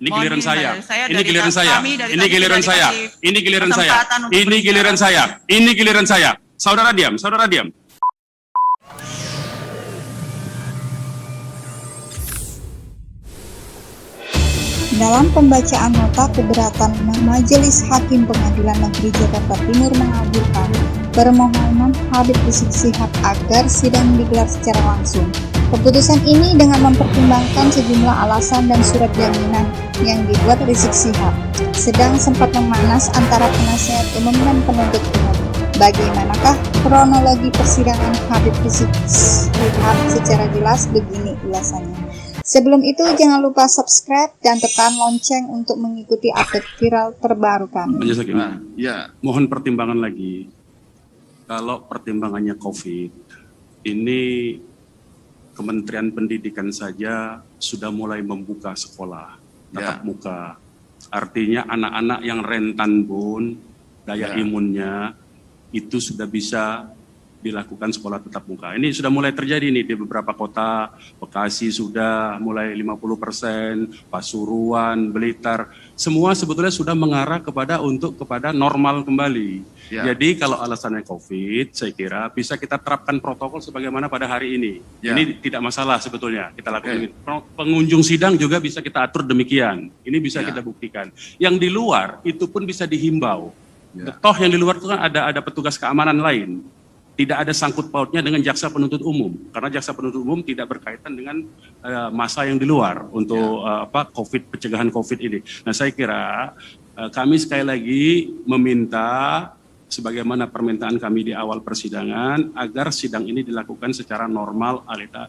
Ini giliran saya. Ini dari giliran saya. kami dari Ini tadi giliran sudah saya. dikasih Ini giliran saya. kesempatan untuk Ini berbicara. giliran saya. Ini giliran saya. Saudara diam. Saudara diam. Dalam pembacaan nota keberatan, Majelis Hakim Pengadilan Negeri Jakarta Timur mengabulkan permohonan Habib Rizik Syihab agar sidang digelar secara langsung. Keputusan ini dengan mempertimbangkan sejumlah alasan dan surat jaminan yang dibuat Rizik Syihab, sedang sempat memanas antara penasihat umum dan penuntut umum. Bagaimanakah kronologi persidangan Habib Rizik Syihab? Secara jelas begini ulasannya. Sebelum itu jangan lupa subscribe dan tekan lonceng untuk mengikuti update viral terbaru kami. Majelis Hakim. Ya, Mohon pertimbangan lagi. Kalau pertimbangannya COVID, ini Kementerian Pendidikan saja sudah mulai membuka sekolah tatap muka. Artinya anak-anak yang rentan pun daya imunnya itu sudah bisa dilakukan sekolah tatap muka. Ini sudah mulai terjadi nih di beberapa kota, Bekasi sudah mulai 50%, Pasuruan, Blitar, semua sebetulnya sudah mengarah kepada normal kembali. Ya. Jadi kalau alasannya COVID, saya kira bisa kita terapkan protokol sebagaimana pada hari ini. Ya. Ini tidak masalah sebetulnya kita lakukan. Pengunjung sidang juga bisa kita atur demikian. Ini bisa kita buktikan. Yang di luar itu pun bisa dihimbau. Toh yang di luar itu kan ada petugas keamanan lain. Tidak ada sangkut pautnya dengan jaksa penuntut umum, karena jaksa penuntut umum tidak berkaitan dengan masa yang di luar untuk COVID, pencegahan COVID ini. Nah, saya kira kami sekali lagi meminta sebagaimana permintaan kami di awal persidangan agar sidang ini dilakukan secara normal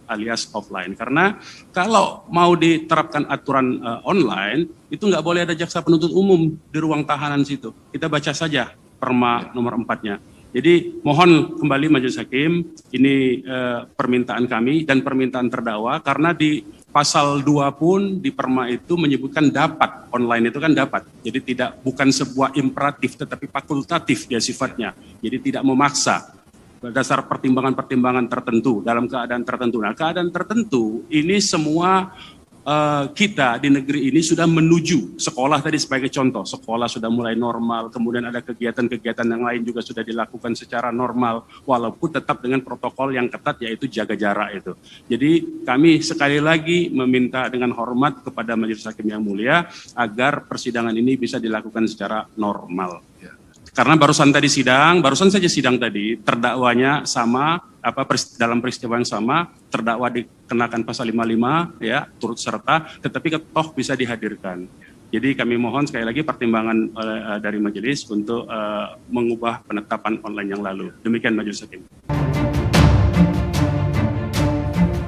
alias offline. Karena kalau mau diterapkan aturan online itu nggak boleh ada jaksa penuntut umum di ruang tahanan situ. Kita baca saja Perma nomor 4-nya. Jadi mohon kembali Majelis Hakim, ini permintaan kami dan permintaan terdakwa karena di pasal 2 pun di Perma itu menyebutkan dapat, online itu kan dapat. Jadi bukan sebuah imperatif tetapi fakultatif ya sifatnya. Jadi tidak memaksa berdasar pertimbangan-pertimbangan tertentu dalam keadaan tertentu. Nah, keadaan tertentu ini semua kita di negeri ini sudah menuju sekolah tadi sebagai contoh, sekolah sudah mulai normal, kemudian ada kegiatan-kegiatan yang lain juga sudah dilakukan secara normal, walaupun tetap dengan protokol yang ketat yaitu jaga jarak itu. Jadi kami sekali lagi meminta dengan hormat kepada Majelis Hakim yang mulia agar persidangan ini bisa dilakukan secara normal. Karena barusan saja sidang tadi, terdakwanya sama, dalam peristiwa yang sama, terdakwa dikenakan pasal 55, ya, turut serta, tetapi toh bisa dihadirkan. Jadi kami mohon sekali lagi pertimbangan dari majelis untuk mengubah penetapan online yang lalu. Demikian Majelis Hakim.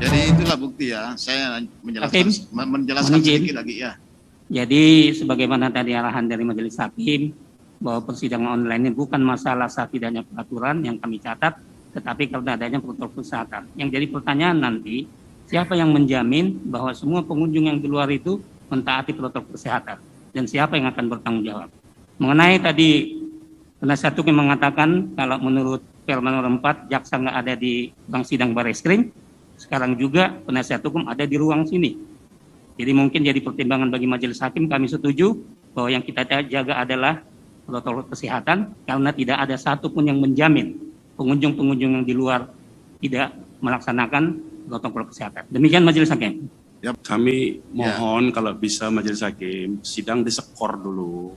jadi itulah bukti ya. Saya menjelaskan sedikit lagi ya. Jadi sebagaimana tadi arahan dari Majelis Hakim, bahwa persidangan online ini bukan masalah saat tidaknya peraturan yang kami catat, tetapi karena adanya protokol kesehatan. Yang jadi pertanyaan nanti, siapa yang menjamin bahwa semua pengunjung yang di luar itu mentaati protokol kesehatan? Dan siapa yang akan bertanggung jawab? Mengenai tadi, penasihat hukum mengatakan kalau menurut Perma nomor 4, jaksa nggak ada di ruang sidang Barreskrim, sekarang juga penasihat hukum ada di ruang sini. Jadi mungkin jadi pertimbangan bagi Majelis Hakim, kami setuju bahwa yang kita jaga adalah protokol kesehatan, karena tidak ada satupun yang menjamin pengunjung-pengunjung yang di luar tidak melaksanakan protokol kesehatan. Demikian Majelis Hakim. Kami mohon kalau bisa Majelis Hakim sidang disekor dulu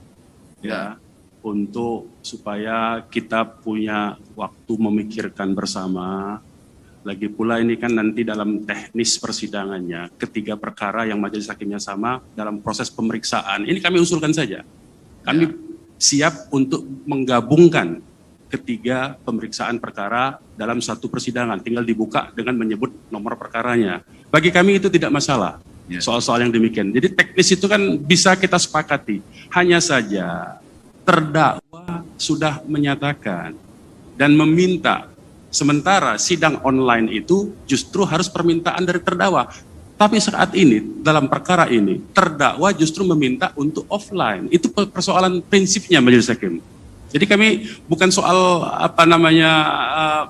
ya untuk supaya kita punya waktu memikirkan bersama. Lagi pula ini kan nanti dalam teknis persidangannya ketiga perkara yang Majelis Hakimnya sama dalam proses pemeriksaan. Ini kami usulkan saja. Kami siap untuk menggabungkan ketiga pemeriksaan perkara dalam satu persidangan, tinggal dibuka dengan menyebut nomor perkaranya. Bagi kami itu tidak masalah, soal-soal yang demikian. Jadi teknis itu kan bisa kita sepakati. Hanya saja terdakwa sudah menyatakan dan meminta, sementara sidang online itu justru harus permintaan dari terdakwa. Tapi saat ini, dalam perkara ini, terdakwa justru meminta untuk offline. Itu persoalan prinsipnya Majelis Hakim. Jadi kami bukan soal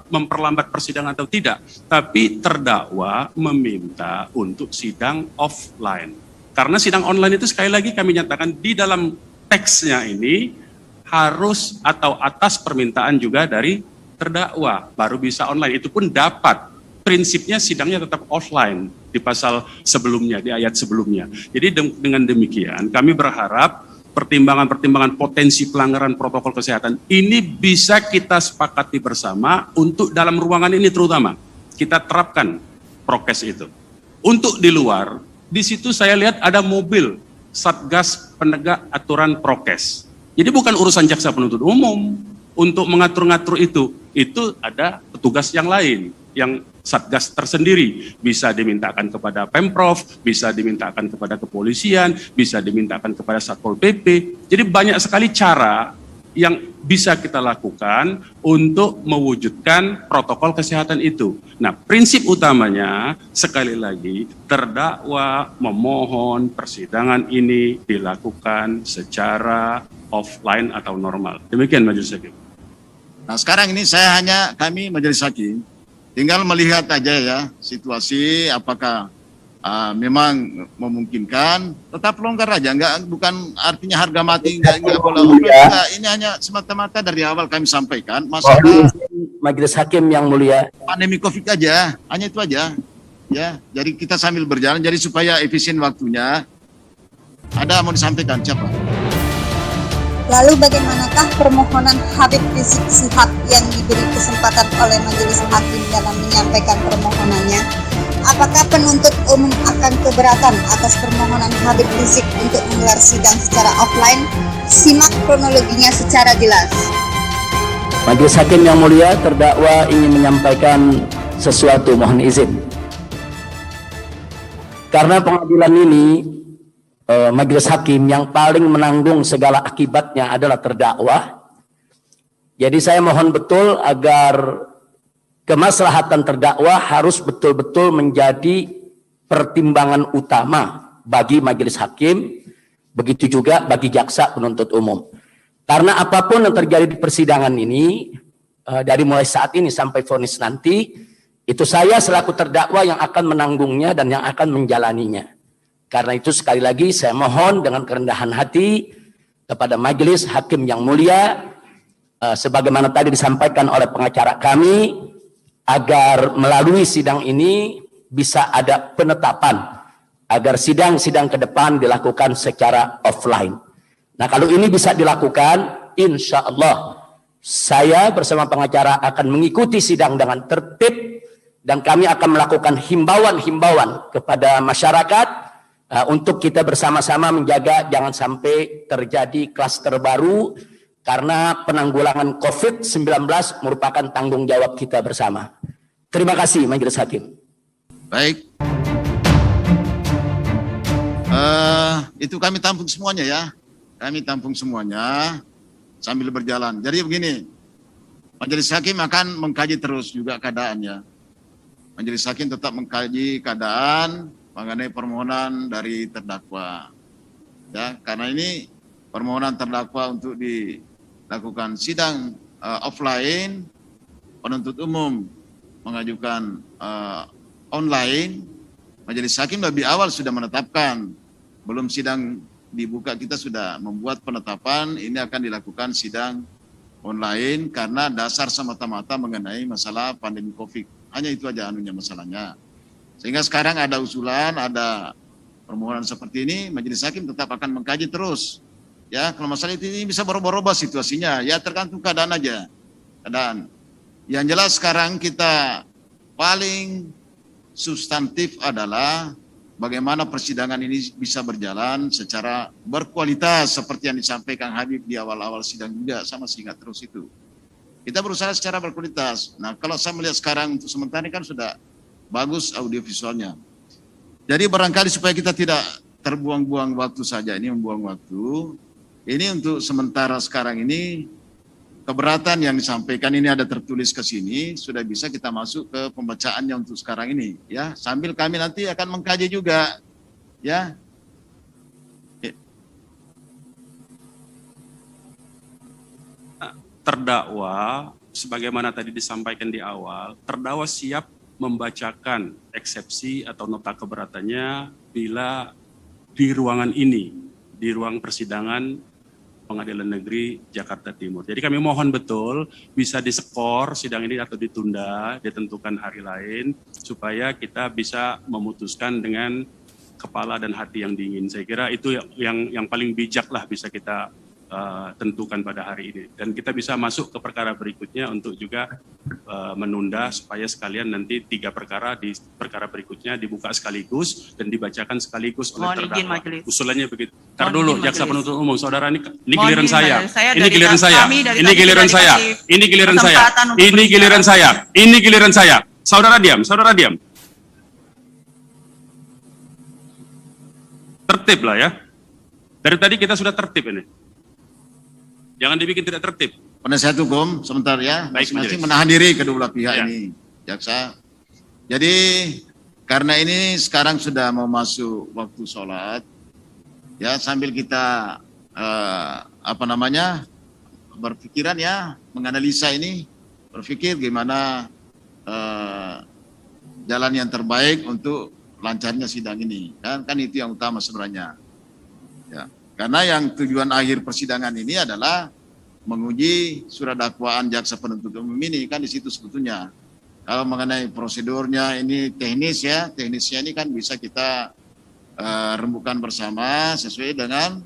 memperlambat persidangan atau tidak, tapi terdakwa meminta untuk sidang offline. Karena sidang online itu sekali lagi kami nyatakan di dalam teksnya ini harus atau atas permintaan juga dari terdakwa baru bisa online. Itu pun dapat. Prinsipnya sidangnya tetap offline di pasal sebelumnya, di ayat sebelumnya. Jadi dengan demikian kami berharap pertimbangan-pertimbangan potensi pelanggaran protokol kesehatan ini bisa kita sepakati bersama untuk dalam ruangan ini terutama kita terapkan prokes itu. Untuk di luar, di situ saya lihat ada mobil Satgas Penegak Aturan Prokes. Jadi bukan urusan jaksa penuntut umum untuk mengatur-ngatur itu ada petugas yang lain, yang Satgas tersendiri. Bisa dimintakan kepada Pemprov, bisa dimintakan kepada kepolisian, bisa dimintakan kepada Satpol PP. Jadi banyak sekali cara yang bisa kita lakukan untuk mewujudkan protokol kesehatan itu. Nah, prinsip utamanya sekali lagi terdakwa memohon persidangan ini dilakukan secara offline atau normal. Demikian Majelis Hakim. Nah, sekarang ini kami Majelis Hakim tinggal melihat aja ya situasi apakah memang memungkinkan, tetap longgar aja, bukan artinya harga mati, enggak boleh. Ini hanya semata-mata dari awal kami sampaikan, masalah Majelis Hakim yang mulia, pandemi COVID aja, hanya itu aja. Ya, jadi kita sambil berjalan, jadi supaya efisien waktunya. Ada mau disampaikan siapa? Lalu bagaimanakah permohonan Habib Rizik Syihab yang diberi kesempatan oleh Majelis Hakim dalam menyampaikan permohonannya? Apakah penuntut umum akan keberatan atas permohonan Habib Rizik untuk menggelar sidang secara offline? Simak kronologinya secara jelas. Majelis Hakim yang mulia, terdakwa ingin menyampaikan sesuatu, mohon izin. Karena pengadilan ini, Majelis Hakim yang paling menanggung segala akibatnya adalah terdakwa. Jadi saya mohon betul agar kemaslahatan terdakwa harus betul-betul menjadi pertimbangan utama bagi Majelis Hakim, begitu juga bagi jaksa penuntut umum. Karena apapun yang terjadi di persidangan ini, dari mulai saat ini sampai vonis nanti, itu saya selaku terdakwa yang akan menanggungnya dan yang akan menjalaninya. Karena itu sekali lagi saya mohon dengan kerendahan hati kepada Majelis Hakim yang mulia, sebagaimana tadi disampaikan oleh pengacara kami, agar melalui sidang ini bisa ada penetapan agar sidang-sidang ke depan dilakukan secara offline. Nah, kalau ini bisa dilakukan, insya Allah saya bersama pengacara akan mengikuti sidang dengan tertib dan kami akan melakukan himbauan-himbauan kepada masyarakat untuk kita bersama-sama menjaga jangan sampai terjadi klaster baru, karena penanggulangan COVID-19 merupakan tanggung jawab kita bersama. Terima kasih Majelis Hakim. Baik. Itu kami tampung semuanya ya. Kami tampung semuanya sambil berjalan. Jadi begini, Majelis Hakim akan mengkaji terus juga keadaannya. Majelis Hakim tetap mengkaji keadaan mengenai permohonan dari terdakwa. Ya, karena ini permohonan terdakwa untuk dilakukan sidang offline, penuntut umum mengajukan online. Majelis Hakim lebih awal sudah menetapkan, belum sidang dibuka kita sudah membuat penetapan ini akan dilakukan sidang online karena dasar semata-mata mengenai masalah pandemi COVID. Hanya itu aja masalahnya. Sehingga sekarang ada usulan, ada permohonan seperti ini, Majelis Hakim tetap akan mengkaji terus. Ya, kalau masalah ini bisa berubah-ubah situasinya, ya tergantung keadaan aja. Keadaan. Yang jelas sekarang kita paling substantif adalah bagaimana persidangan ini bisa berjalan secara berkualitas seperti yang disampaikan Habib di awal-awal sidang juga, sama singkat terus itu. Kita berusaha secara berkualitas. Nah, kalau saya melihat sekarang untuk sementara ini kan sudah bagus audiovisualnya. Jadi barangkali supaya kita tidak terbuang-buang waktu saja, ini membuang waktu. Ini untuk sementara sekarang ini keberatan yang disampaikan ini ada tertulis ke sini, sudah bisa kita masuk ke pembacaannya untuk sekarang ini, ya. Sambil kami nanti akan mengkaji juga, ya. Terdakwa, sebagaimana tadi disampaikan di awal, terdakwa siap membacakan eksepsi atau nota keberatannya bila di ruangan ini, di ruang persidangan Pengadilan Negeri Jakarta Timur. Jadi kami mohon betul bisa diskor sidang ini atau ditunda, ditentukan hari lain, supaya kita bisa memutuskan dengan kepala dan hati yang dingin. Saya kira itu yang paling bijak lah bisa kita tentukan pada hari ini. Dan kita bisa masuk ke perkara berikutnya untuk juga menunda supaya sekalian nanti 3 perkara di perkara berikutnya dibuka sekaligus dan dibacakan sekaligus oleh terdakwa. Usulannya begitu. Ntar dulu jaksa penuntut umum, saudara ini giliran saya. Ini giliran saya. Ini giliran saya. Ini giliran saya. Ini giliran saya. Ini giliran saya. Saudara diam, saudara diam. Tertib lah ya. Dari tadi kita sudah tertib ini. Jangan dibikin tidak tertib. Penasihat hukum, sebentar ya, masing-masing menahan diri kedua belah pihak ini, jaksa. Jadi karena ini sekarang sudah mau masuk waktu sholat, ya sambil kita berpikiran ya, menganalisa ini, berpikir gimana jalan yang terbaik untuk lancarnya sidang ini. Kan itu yang utama sebenarnya. Ya. Karena yang tujuan akhir persidangan ini adalah menguji surat dakwaan jaksa penuntut umum ini, kan di situ sebetulnya. Kalau mengenai prosedurnya ini teknis ya, teknisnya ini kan bisa kita rembukan bersama sesuai dengan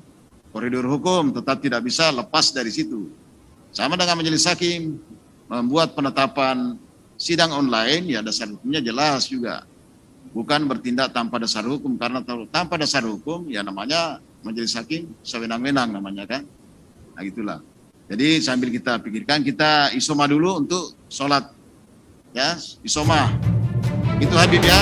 koridor hukum, tetap tidak bisa lepas dari situ. Sama dengan majelis hakim membuat penetapan sidang online, ya dasar hukumnya jelas juga. Bukan bertindak tanpa dasar hukum, karena tanpa dasar hukum ya namanya majelis hakim sewenang-wenang namanya kan. Nah itulah. Jadi sambil kita pikirkan, kita isoma dulu untuk sholat. Ya, isoma. Itu Habib ya.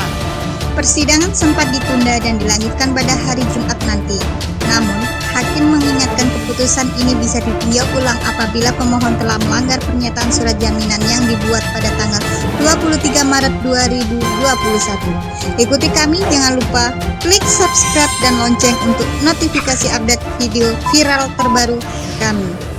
Persidangan sempat ditunda dan dilanjutkan pada hari Jumat nanti. Namun, hakim mengingatkan keputusan ini bisa ditinjau ulang apabila pemohon telah melanggar pernyataan surat jaminan yang dibuat pada tanggal 23 Maret 2021. Ikuti kami, jangan lupa klik subscribe dan lonceng untuk notifikasi update video viral terbaru kami.